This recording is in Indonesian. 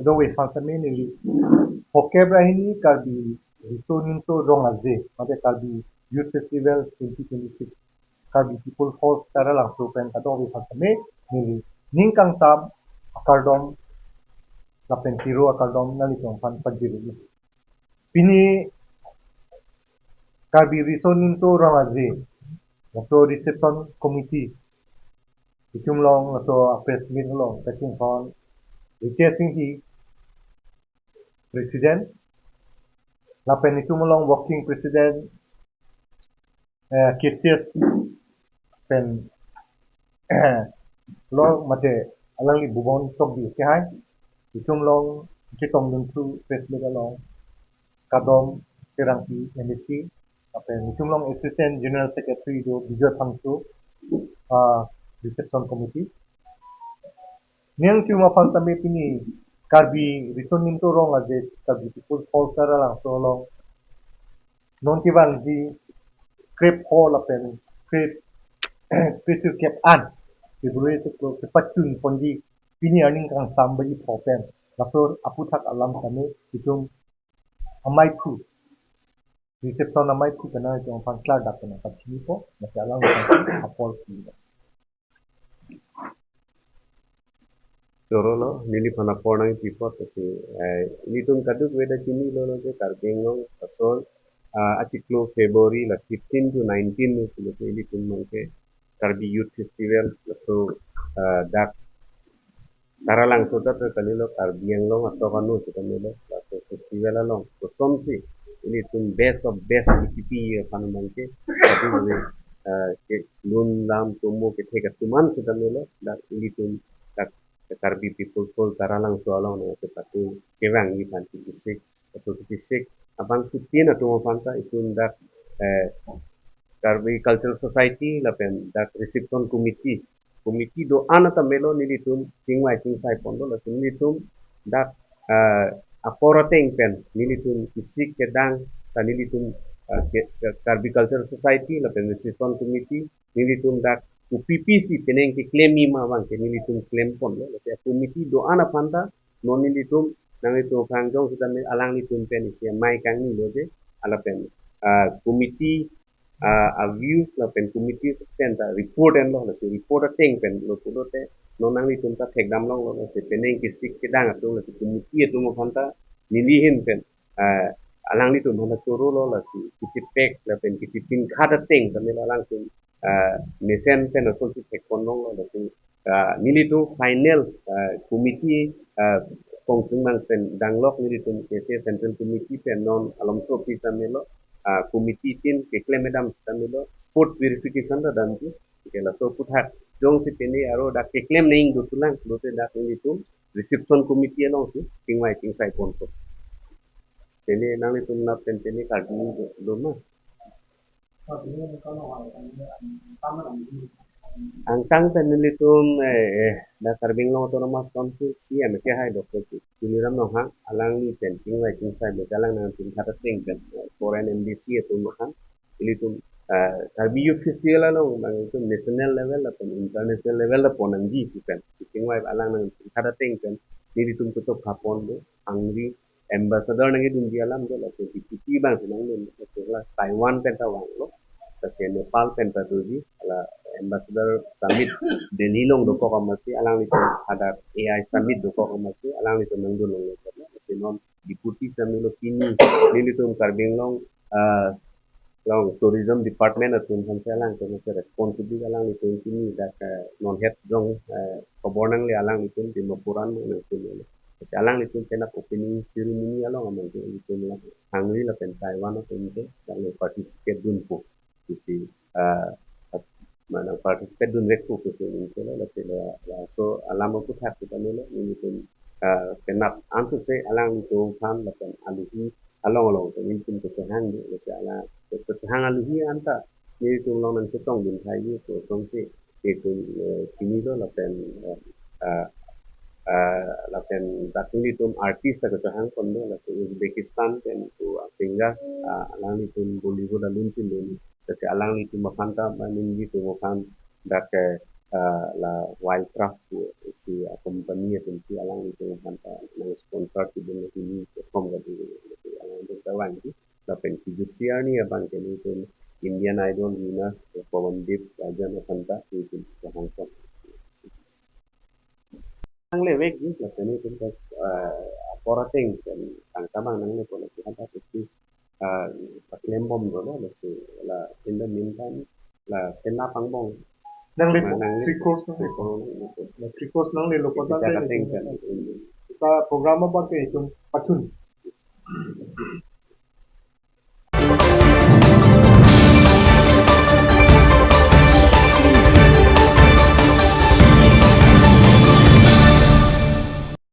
do we fansame nili Hokebrahini Karbi Ritoninto Rongaze mate Karbi Youth Festival 2026 Karbi People Hall Tara lang Supen Kado we fansame nili Ningkang Sam Akardom Lapentiro Akardom Nalitong Fan Pagdiru Pini Karbi Ritoninto Rongaze Nato reception committee itum long nato press meet long taking on requesting he president lapen itum long working president KCS pen long mate alang li bubon tok di ke hai itum long kitong dun tu press meet long kadom kerangki MSC lapen itum long assistant general secretary do bijay pangsu reception committee Niang cuma fan sampai pini karbi returning to wrong aja karbi people fall tara lang so long non kiban di crepe hall apen crepe crepe cap an ibru itu klo kepacun pondi pini earning kang sambai popen langsung aputak alam kami itu amai ku reception amai ku kena itu fan klar dak kena pacini po masih alang apol ku Loro nili pana pornang people kasi ini tum kaduk weda kini lolo je karbengong asol achiklo February la 15 to 19 no kilo ini tum mangke karbi youth festival so dak taralang sota to kalilo karbiang long atau kanu sota melo so festival long so tomsi ini tum best of best ICP panu mangke tapi ke lun lam tumu ke theka tuman sota melo dak ini tum dak karbi people full taralang soalong na tetapi kewang ni pan fisik so fisik abang kutin atau mafanta itu ndak karbi cultural society lapen dak reception committee do anata melo nilitum chingwai chingsai pondo la nilitum dak aporoteng pen nilitum fisik kedang ta nilitum karbi cultural society lapen reception committee nilitum dak UPPC peneng ke claim ma bang ke nilitum claim pon lo se committee do ana panda non nilitum nang itu kangjong sudah alang nilitum pen isi mai kang ni loje ala pen committee a view la pen committee pen ta report en lo se report a teng pen lo pulo te non nang nilitum ta thek dam long lo se peneng ke sik ke dang tu lo committee tu mo phanta nilihin pen alang nilitum handa turu lo la si kicipek la pen kicipin khada teng tamel alang tum mesen pen asol si tek ponong lo dasi nilitu final committee kongtung nang pen danglok nilitu kese central committee pen non alomso pisa melo committee tin ke claim medam stamelo sport verification da dan tu ke la so puthat jong si peni aro da ke claim ning du tulang lote da nilitu reception committee long si tingwai tingsai ponto peni nang itu na pen peni kardi do ma angkang penelitian da karbing long autonomous council siam ke hai dokter tuliram no ha alang ni penting wai ting sai be alang nang tin thata ting pen foreign embassy tu no ha ilitum karbi youth festival lo nang itu national level atau international level la ponanji tu pen ting wai alang nang tin thata ting pen ilitum ko chok khapon do angri ambassador nang idun dia lam do la se ti bang senang ni la Taiwan pen tawang lo kasi Nepal pen patuji ala ambassador summit Delhi long doko kamasi alang itu ada AI summit doko kamasi alang itu nangdo long kasi non deputy samilo kini nili tum karbing long long tourism department atun hanse alang itu nase responsibility alang itu kini dak non head dong kabornang le alang itu di mapuran nang itu kasi alang itu tenak opening ceremony alang amang itu hangri la pen Taiwan atau itu dan participate dun po kasi mana participate dun rekku kasi ini la so alam aku tak kita melo ini pun kenap antu se alang itu kan lapan aluhi along along ini pun kesehang di kasi ala kesehang aluhi anta ini tu long nan setong din thai ni to tong se itu kini lo lapan lapen takuni tum artis tak kesehang kondo la se Uzbekistan dan tu sehingga alang itu Bollywood alun sin kasi alang itu mafanta manin gitu mafan dak la wildcraft si compagnia pensi alang itu hanta nang sponsor ti den ini kom ga di alang itu kawan di la pen fiducia ni abang ke ni itu Indian Idol winner Pawandip Raja Nopanta itu ke Hong Kong nang lewek di la pen itu porating dan tang tamang nang le pon ki hanta ti paklembom dolo la in the meantime la tenla pangbong Nang lipo, nang le 3 course nang lipo. Na 3 course nang lilo kita importante kating kan kita programa ba kay itong patun.